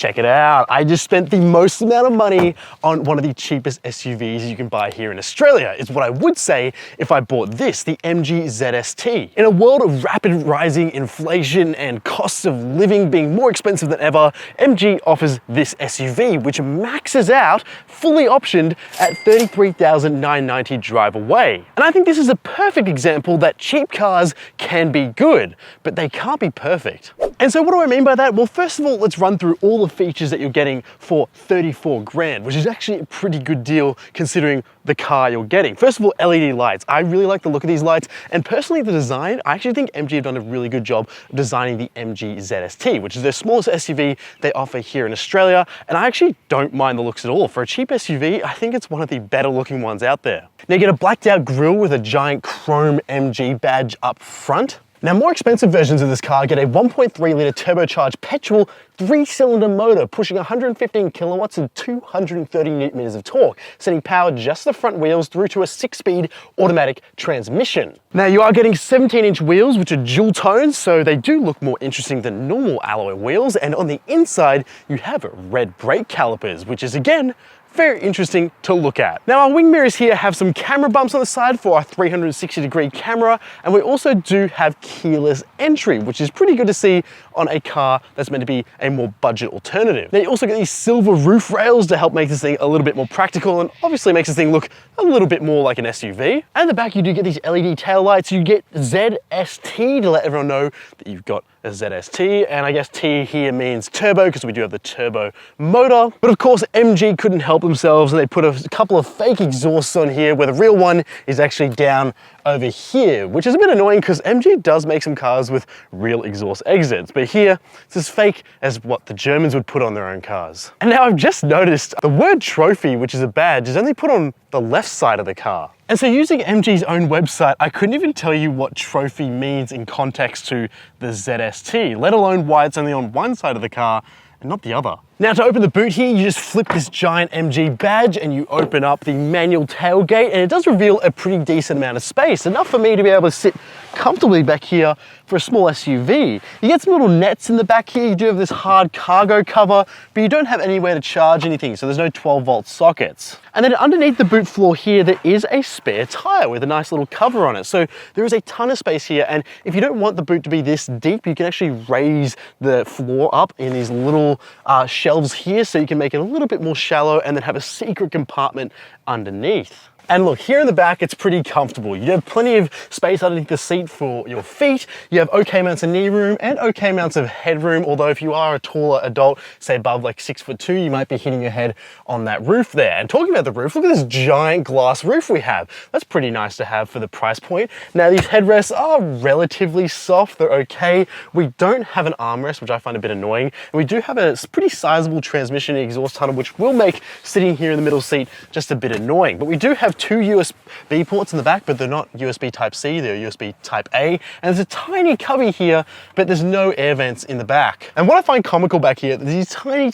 Check it out. I just spent the most amount of money on one of the cheapest SUVs you can buy here in Australia, is what I would say if I bought this, the MG ZST. In a world of rapid rising inflation and costs of living being more expensive than ever, MG offers this SUV, which maxes out, fully optioned, at $33,990 drive away. And I think this is a perfect example that cheap cars can be good, but they can't be perfect. And so what do I mean by that? Well, first of all, let's run through all the features that you're getting for 34 grand, which is actually a pretty good deal considering the car you're getting. First of all, LED lights. I really like the look of these lights, and personally the design, I actually think MG have done a really good job of designing the MG ZST, which is their smallest SUV they offer here in Australia, and I actually don't mind the looks at all. For a cheap SUV, I think it's one of the better looking ones out there. Now you get a blacked out grille with a giant chrome MG badge up front. Now, more expensive versions of this car get a 1.3 litre turbocharged petrol 3-cylinder motor pushing 115 kilowatts and 230 newton meters of torque, sending power just to the front wheels through to a 6-speed automatic transmission. Now, you are getting 17-inch wheels, which are dual tone, so they do look more interesting than normal alloy wheels. And on the inside, you have red brake calipers, which is again, very interesting to look at. Now our wing mirrors here have some camera bumps on the side for our 360-degree camera, and we also do have keyless entry, which is pretty good to see on a car that's meant to be a more budget alternative. Now you also get these silver roof rails to help make this thing a little bit more practical, and obviously makes this thing look a little bit more like an SUV. And at the back you do get these LED tail lights. You get ZST to let everyone know that you've got a ZST, and I guess T here means turbo because we do have the turbo motor. But of course MG couldn't help themselves, and they put a couple of fake exhausts on here where the real one is actually down over here, which is a bit annoying because MG does make some cars with real exhaust exits, but here it's as fake as what the Germans would put on their own cars. And now I've just noticed the word trophy, which is a badge, is only put on the left side of the car. And so using MG's own website, I couldn't even tell you what trophy means in context to the ZST, let alone why it's only on one side of the car and not the other. Now to open the boot here, you just flip this giant MG badge and you open up the manual tailgate, and it does reveal a pretty decent amount of space, enough for me to be able to sit comfortably back here for a small SUV. You get some little nets in the back here. You do have this hard cargo cover, but you don't have anywhere to charge anything, so there's no 12-volt sockets. And then underneath the boot floor here, there is a spare tire with a nice little cover on it. So there is a ton of space here, and if you don't want the boot to be this deep, you can actually raise the floor up in these little shelves here, so you can make it a little bit more shallow and then have a secret compartment underneath. And look, here in the back, it's pretty comfortable. You have plenty of space underneath the seat for your feet. You have okay amounts of knee room and okay amounts of headroom, although if you are a taller adult, say above like 6'2", you might be hitting your head on that roof there. And talking about the roof, look at this giant glass roof we have. That's pretty nice to have for the price point. Now these headrests are relatively soft, they're okay. We don't have an armrest, which I find a bit annoying. And we do have a pretty sizable transmission exhaust tunnel, which will make sitting here in the middle seat just a bit annoying. But we do have 2 USB ports in the back, but they're not USB Type-C, they're USB Type-A. And there's a tiny cubby here, but there's no air vents in the back. And what I find comical back here, these tiny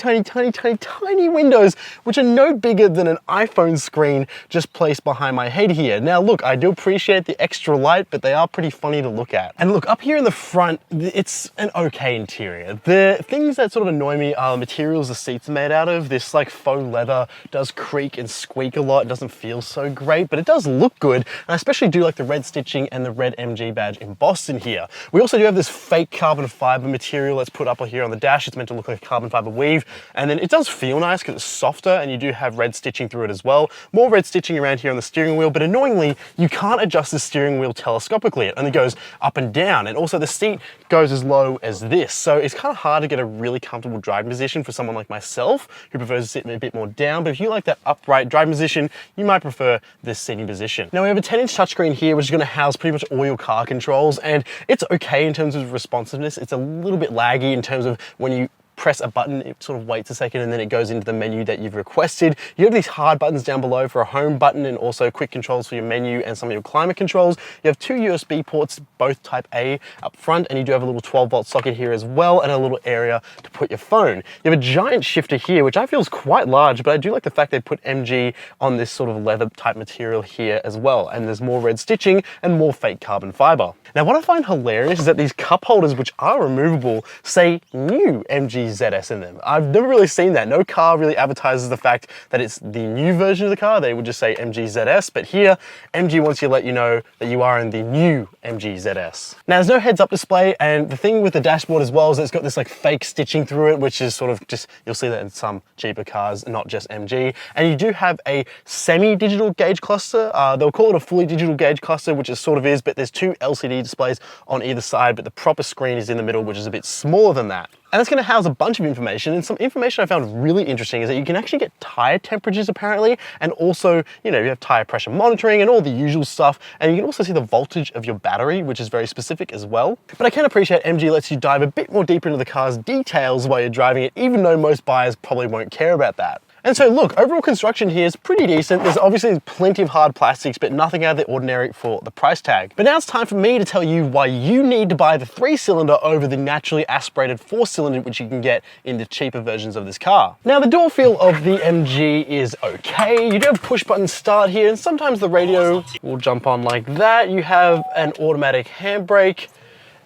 windows, which are no bigger than an iPhone screen just placed behind my head here. Now look, I do appreciate the extra light, but they are pretty funny to look at. And look, up here in the front, it's an okay interior. The things that sort of annoy me are the materials the seats are made out of. This like faux leather does creak and squeak a lot. It doesn't feel so great, but it does look good. And I especially do like the red stitching and the red MG badge embossed in here. We also do have this fake carbon fiber material that's put up here on the dash. It's meant to look like a carbon fiber weave. And then it does feel nice because it's softer, and you do have red stitching through it as well. More red stitching around here on the steering wheel, but annoyingly, you can't adjust the steering wheel telescopically. It only goes up and down. And also the seat goes as low as this. So it's kind of hard to get a really comfortable driving position for someone like myself who prefers to sit a bit more down. But if you like that upright driving position, you might prefer this seating position. Now we have a 10-inch touchscreen here, which is going to house pretty much all your car controls, and it's okay in terms of responsiveness. It's a little bit laggy in terms of when you press a button, it sort of waits a second and then it goes into the menu that you've requested. You have these hard buttons down below for a home button and also quick controls for your menu and some of your climate controls. You have 2 USB ports, both Type A up front, and you do have a little 12-volt socket here as well, and a little area to put your phone. You have a giant shifter here, which I feel is quite large, but I do like the fact they put MG on this sort of leather type material here as well. And there's more red stitching and more fake carbon fiber. Now what I find hilarious is that these cup holders, which are removable, say new MG ZS in them. I've never really seen that. No car really advertises the fact that it's the new version of the car. They would just say MG ZS, but here MG wants you to let you know that you are in the new MG ZS. Now there's no heads-up display, and the thing with the dashboard as well is that it's got this like fake stitching through it, which is sort of just, you'll see that in some cheaper cars, not just MG. And you do have a semi-digital gauge cluster. They'll call it a fully digital gauge cluster, which it sort of is, but there's two LCD displays on either side, but the proper screen is in the middle, which is a bit smaller than that. And it's going to house a bunch of information, and some information I found really interesting is that you can actually get tire temperatures apparently, and also, you know, you have tire pressure monitoring and all the usual stuff, and you can also see the voltage of your battery, which is very specific as well. But I can appreciate MG lets you dive a bit more deeper into the car's details while you're driving it, even though most buyers probably won't care about that. And so look, overall construction here is pretty decent. There's obviously plenty of hard plastics, but nothing out of the ordinary for the price tag. But now it's time for me to tell you why you need to buy the 3-cylinder over the naturally aspirated 4-cylinder, which you can get in the cheaper versions of this car. Now the door feel of the MG is okay. You do have push button start here, and sometimes the radio will jump on like that. You have an automatic handbrake,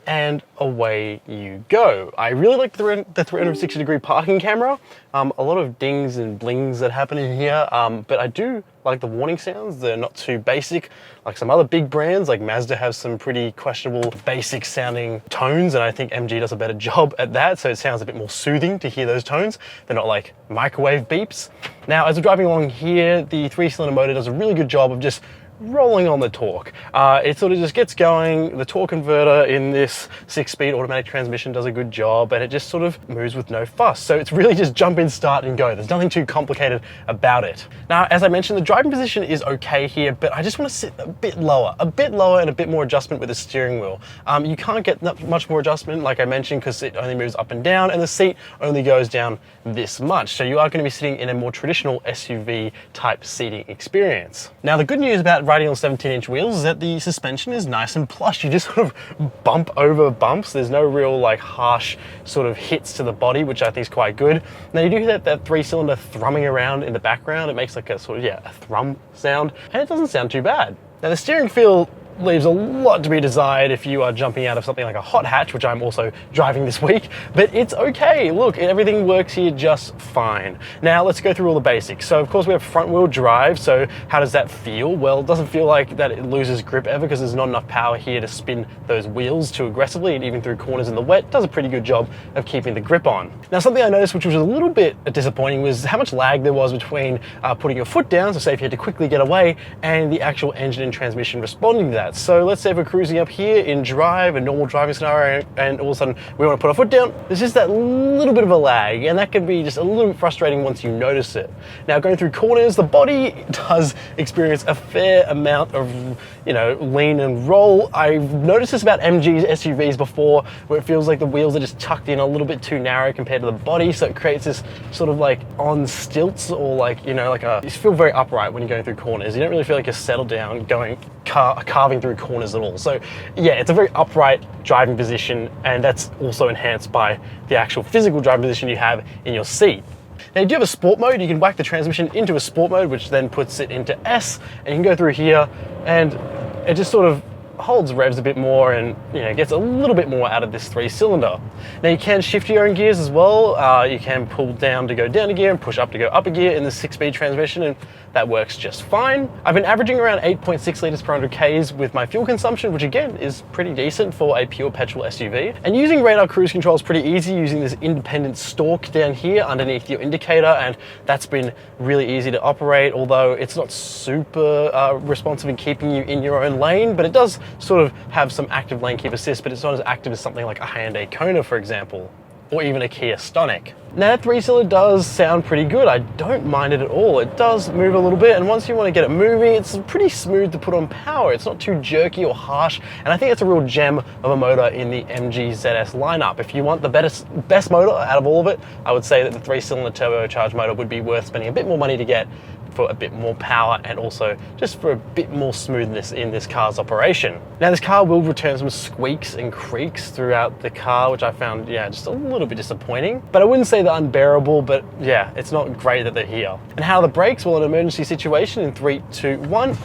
and away you go. I really like the 360-degree parking camera. A lot of dings and blings that happen in here, but I do like the warning sounds. They're not too basic. Like some other big brands, like Mazda have some pretty questionable basic sounding tones, and I think MG does a better job at that, so it sounds a bit more soothing to hear those tones. They're not like microwave beeps. Now, as we're driving along here, the 3-cylinder motor does a really good job of just rolling on the torque. It sort of just gets going. The torque converter in this 6-speed automatic transmission does a good job, and it just sort of moves with no fuss. So it's really just jump in, start and go. There's nothing too complicated about it. Now, as I mentioned, the driving position is okay here, but I just want to sit a bit lower and a bit more adjustment with the steering wheel. You can't get much more adjustment, like I mentioned, because it only moves up and down, and the seat only goes down this much. So you are going to be sitting in a more traditional SUV type seating experience. Now, the good news about riding on 17-inch wheels is that the suspension is nice and plush. You just sort of bump over bumps. There's no real like harsh sort of hits to the body, which I think is quite good. Now you do hear that 3-cylinder thrumming around in the background. It makes like a sort of, a thrum sound, and it doesn't sound too bad. Now the steering feel leaves a lot to be desired if you are jumping out of something like a hot hatch, which I'm also driving this week, but it's okay. Look, everything works here just fine. Now let's go through all the basics. So of course we have front wheel drive. So how does that feel? Well, it doesn't feel like that it loses grip ever, because there's not enough power here to spin those wheels too aggressively, and even through corners in the wet, does a pretty good job of keeping the grip on. Now something I noticed which was a little bit disappointing was how much lag there was between putting your foot down, so say if you had to quickly get away, and the actual engine and transmission responding to that. So let's say we're cruising up here in drive, a normal driving scenario, and all of a sudden we want to put our foot down. There's just that little bit of a lag, and that can be just a little bit frustrating once you notice it. Now going through corners, the body does experience a fair amount of, lean and roll. I've noticed this about MG's SUVs before, where it feels like the wheels are just tucked in a little bit too narrow compared to the body, so it creates this sort of like on stilts, or like, you feel very upright when you're going through corners. You don't really feel like you're settled down carving through corners at all. So yeah, it's a very upright driving position, and that's also enhanced by the actual physical driving position you have in your seat. Now you do have a sport mode. You can whack the transmission into a sport mode, which then puts it into S, and you can go through here, and it just sort of holds revs a bit more, and gets a little bit more out of this 3-cylinder. Now you can shift your own gears as well. You can pull down to go down a gear and push up to go up a gear in the 6-speed transmission, and that works just fine. I've been averaging around 8.6 litres per 100 Ks with my fuel consumption, which again is pretty decent for a pure petrol SUV. And using radar cruise control is pretty easy, using this independent stalk down here underneath your indicator, and that's been really easy to operate, although it's not super responsive in keeping you in your own lane, but it does sort of have some active lane keep assist, but it's not as active as something like a Hyundai Kona, for example, or even a Kia Stonic. Now that 3-cylinder does sound pretty good. I don't mind it at all. It does move a little bit, and once you want to get it moving, it's pretty smooth to put on power. It's not too jerky or harsh, and I think it's a real gem of a motor in the MG ZS lineup. If you want the best motor out of all of it, I would say that the 3-cylinder turbocharged motor would be worth spending a bit more money to get, for a bit more power, and also just for a bit more smoothness in this car's operation. Now this car will return some squeaks and creaks throughout the car, which I found, just a little bit disappointing. But I wouldn't say they're unbearable, but it's not great that they're here. And how are the brakes? Well, in an emergency situation, in 3, 2, 1,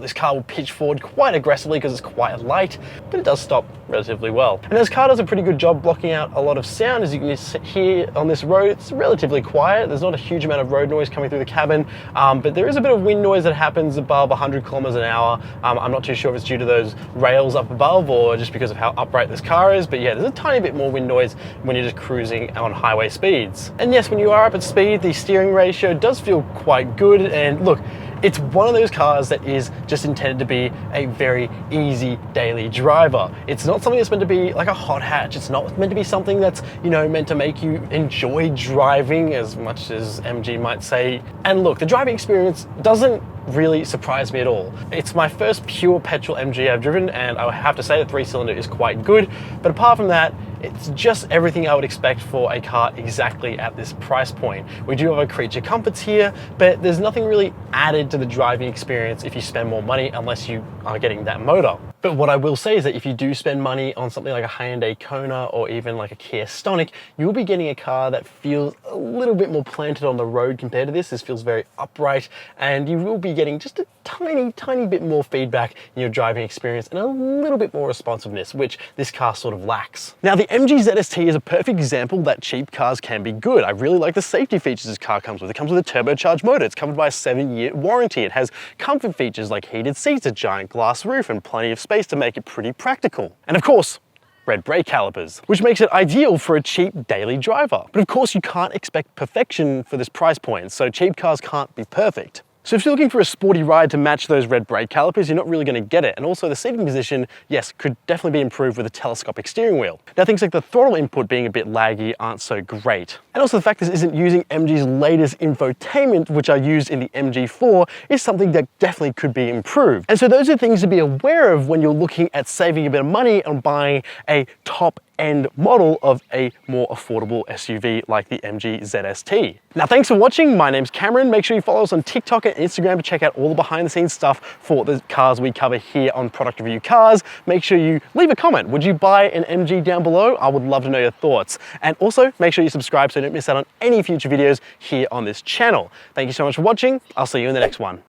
this car will pitch forward quite aggressively because it's quite light, but it does stop relatively well. And this car does a pretty good job blocking out a lot of sound. As you can hear on this road, it's relatively quiet. There's not a huge amount of road noise coming through the cabin, but there is a bit of wind noise that happens above 100 kilometers an hour. I'm not too sure if it's due to those rails up above or just because of how upright this car is, but yeah, there's a tiny bit more wind noise when you're just cruising on highway speeds. And yes, when you are up at speed, the steering ratio does feel quite good. And look, it's one of those cars that is just intended to be a very easy daily driver. It's not something that's meant to be like a hot hatch. It's not meant to be something that's, you know, meant to make you enjoy driving as much as MG might say. And look, the driving experience doesn't really surprised me at all. It's my first pure petrol MG I've driven, and I have to say the 3-cylinder is quite good, but apart from that, it's just everything I would expect for a car exactly at this price point. We do have our creature comforts here, but there's nothing really added to the driving experience if you spend more money unless you are getting that motor. But what I will say is that if you do spend money on something like a Hyundai Kona or even like a Kia Stonic, you'll be getting a car that feels a little bit more planted on the road compared to this. This feels very upright, and you will be getting just a tiny bit more feedback in your driving experience and a little bit more responsiveness, which this car sort of lacks. Now, the MG ZST is a perfect example that cheap cars can be good. I really like the safety features this car comes with. It comes with a turbocharged motor. It's covered by a 7-year warranty. It has comfort features like heated seats, a giant glass roof, and plenty of space to make it pretty practical. And of course, red brake calipers, which makes it ideal for a cheap daily driver. But of course, you can't expect perfection for this price point, so cheap cars can't be perfect. So if you're looking for a sporty ride to match those red brake calipers, you're not really going to get it. And also the seating position, yes, could definitely be improved with a telescopic steering wheel. Now, things like the throttle input being a bit laggy aren't so great. And also the fact this isn't using MG's latest infotainment, which are used in the MG4, is something that definitely could be improved. And so those are things to be aware of when you're looking at saving a bit of money and buying a top-end model of a more affordable SUV like the MG ZST. Now, thanks for watching. My name's Cameron. Make sure you follow us on TikTok and Instagram to check out all the behind-the-scenes stuff for the cars we cover here on Product Review Cars. Make sure you leave a comment. Would you buy an MG down below? I would love to know your thoughts. And also, make sure you subscribe so you don't miss out on any future videos here on this channel. Thank you so much for watching. I'll see you in the next one.